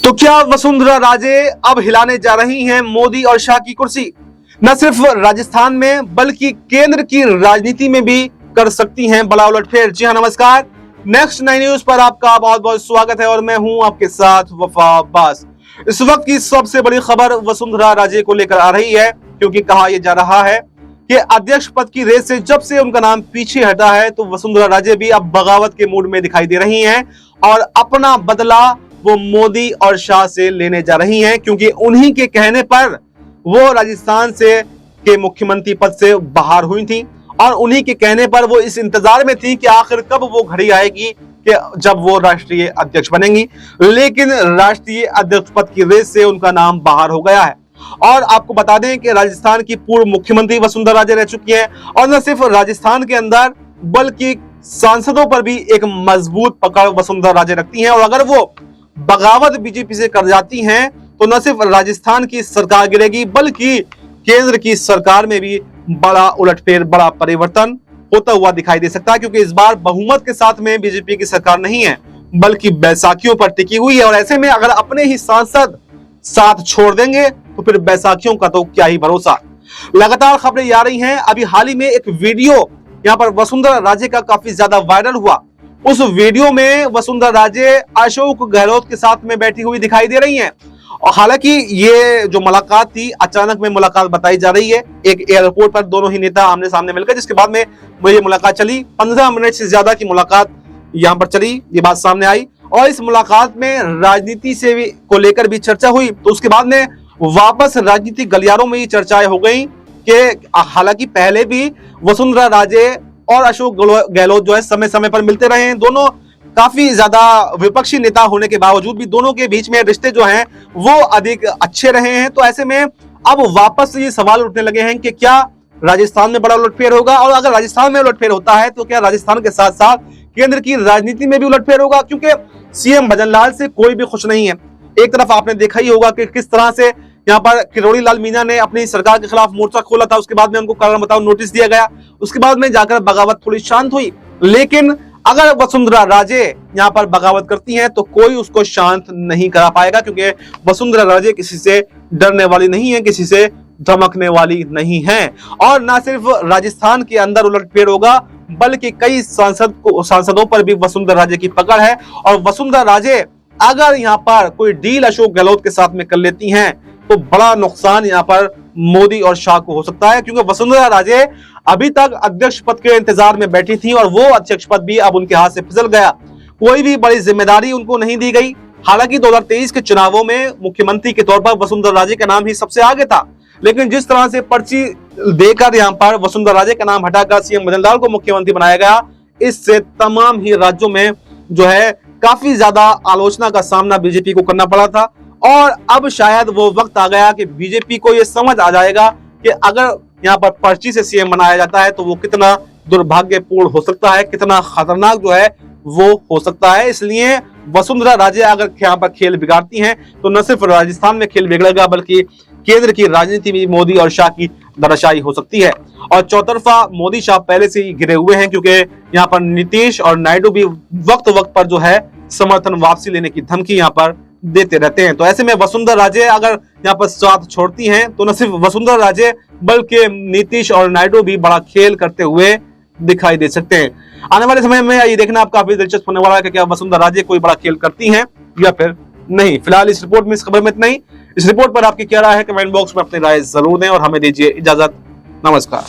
तो क्या वसुंधरा राजे अब हिलाने जा रही हैं मोदी और शाह की कुर्सी? न सिर्फ राजस्थान में बल्कि केंद्र की राजनीति में भी कर सकती हैं बड़ा उलटफेर। जी हां, नमस्कार। नेक्स्ट 9 न्यूज पर आपका बहुत बहुत स्वागत है और मैं हूं आपके साथ वफा अब्बास। इस वक्त की सबसे बड़ी खबर वसुंधरा राजे को लेकर आ रही है, क्योंकि कहा यह जा रहा है कि अध्यक्ष पद की रेस से जब से उनका नाम पीछे हटा है तो वसुंधरा राजे भी अब बगावत के मूड में दिखाई दे रही हैं और अपना बदला वो मोदी और शाह से लेने जा रही हैं, क्योंकि उन्हीं के कहने पर वो राजस्थान से के मुख्यमंत्री पद से बाहर हुई थी और उन्हीं के कहने पर वो इस इंतजार में थी कि आखिर कब वो घड़ी आएगी कि जब वो राष्ट्रीय अध्यक्ष बनेंगी। लेकिन राष्ट्रीय अध्यक्ष पद की रेस से उनका नाम बाहर हो गया है। और आपको बता दें कि राजस्थान की पूर्व मुख्यमंत्री वसुंधरा राजे रह चुकी हैं और न सिर्फ राजस्थान के अंदर बल्कि सांसदों पर भी एक मजबूत पकड़ वसुंधरा राजे रखती हैं। और अगर वो बगावत बीजेपी से कर जाती हैं तो न सिर्फ राजस्थान की सरकार गिरेगी बल्कि केंद्र की सरकार में भी बड़ा उलटफेर, बड़ा परिवर्तन होता हुआ दिखाई दे सकता है, क्योंकि इस बार बहुमत के साथ में बीजेपी की सरकार नहीं है बल्कि बैसाखियों पर टिकी हुई है। और ऐसे में अगर अपने ही सांसद साथ छोड़ देंगे तो फिर बैसाखियों का तो क्या ही भरोसा। लगातार खबरें आ रही हैं। अभी हाल ही में एक वीडियो यहाँ पर वसुंधरा राजे का काफी ज्यादा वायरल हुआ। उस वीडियो में वसुंधरा राजे अशोक गहलोत के साथ में बैठी हुई दिखाई दे रही हैं। और हालांकि ये जो मुलाकात थी अचानक में मुलाकात बताई जा रही है, एक एयरपोर्ट पर दोनों ही नेता आमने सामने मिलकर, जिसके बाद में ये मुलाकात चली। 15 मिनट से ज्यादा की मुलाकात यहाँ पर चली, ये बात सामने आई। और इस मुलाकात में राजनीति से भी को लेकर भी चर्चा हुई। तो उसके बाद में वापस राजनीतिक गलियारों में ही चर्चाएं हो गई कि हालांकि पहले भी वसुंधरा राजे और अशोक गहलोत जो है समय समय पर मिलते रहे हैं। दोनों काफी ज्यादा विपक्षी नेता होने के बावजूद भी दोनों के बीच में रिश्ते जो हैं वो अधिक अच्छे रहे हैं। तो ऐसे में अब वापस ये सवाल उठने लगे हैं कि क्या राजस्थान में बड़ा उलटफेर होगा, और अगर राजस्थान में उलटफेर होता है तो क्या राजस्थान के साथ साथ केंद्र की राजनीति में भी उलटफेर होगा, क्योंकि सीएम भजनलाल से कोई भी खुश नहीं है। एक तरफ आपने देखा ही होगा कि किस तरह से यहाँ पर किरोड़ी लाल मीणा ने अपनी सरकार के खिलाफ मोर्चा खोला था, उसके बाद में उनको कारण बताओ नोटिस दिया गया, उसके बाद में जाकर बगावत थोड़ी शांत हुई। लेकिन अगर वसुंधरा राजे यहाँ पर बगावत करती हैं तो कोई उसको शांत नहीं करा पाएगा, क्योंकि वसुंधरा राजे किसी से डरने वाली नहीं है, किसी से धमकने वाली नहीं है। और ना सिर्फ राजस्थान के अंदर उलटफेर होगा बल्कि कई सांसदों पर भी वसुंधरा राजे की पकड़ है। और वसुंधरा राजे अगर यहाँ पर कोई डील अशोक गहलोत के साथ में कर लेती हैं तो बड़ा नुकसान यहाँ पर मोदी और शाह को हो सकता है, क्योंकि वसुंधरा राजे अभी तक अध्यक्ष पद के इंतजार में बैठी थी और वो अध्यक्ष पद भी अब उनके हाथ से फिसल गया। कोई भी बड़ी जिम्मेदारी उनको नहीं दी गई। हालांकि 2023 के चुनावों में मुख्यमंत्री के तौर पर वसुंधरा राजे का नाम ही सबसे आगे था, लेकिन जिस तरह से पर्ची देकर यहाँ पर वसुंधरा राजे का नाम हटाकर सीएम भजनलाल को मुख्यमंत्री बनाया गया, इससे तमाम ही राज्यों में जो है काफी ज्यादा आलोचना का सामना बीजेपी को करना पड़ा था। और अब शायद वो वक्त आ गया कि बीजेपी को ये समझ आ जाएगा कि अगर यहाँ पर पर्ची से सीएम बनाया जाता है तो वो कितना दुर्भाग्यपूर्ण हो सकता है, कितना खतरनाक जो है वो हो सकता है। इसलिए वसुंधरा राजे अगर यहाँ पर खेल बिगाड़ती हैं तो न सिर्फ राजस्थान में खेल बिगड़ेगा बल्कि केंद्र की राजनीति में मोदी और शाह की धराशायी हो सकती है। और चौतरफा मोदी शाह पहले से ही घिरे हुए हैं, क्योंकि यहाँ पर नीतीश और नायडू भी वक्त वक्त पर जो है समर्थन वापसी लेने की धमकी यहाँ पर देते रहते हैं। तो ऐसे में वसुंधरा राजे अगर यहाँ पर साथ छोड़ती हैं तो न सिर्फ वसुंधरा राजे बल्कि नीतीश और नायडू भी बड़ा खेल करते हुए दिखाई दे सकते हैं। आने वाले समय में ये देखना आपका काफी दिलचस्प होने वाला है कि क्या वसुंधरा राजे कोई बड़ा खेल करती हैं या फिर नहीं। फिलहाल इस रिपोर्ट में, इस खबर में इतना ही। इस रिपोर्ट पर आपकी क्या राय है कमेंट बॉक्स में अपनी राय जरूर दें और हमें दीजिए इजाजत। नमस्कार।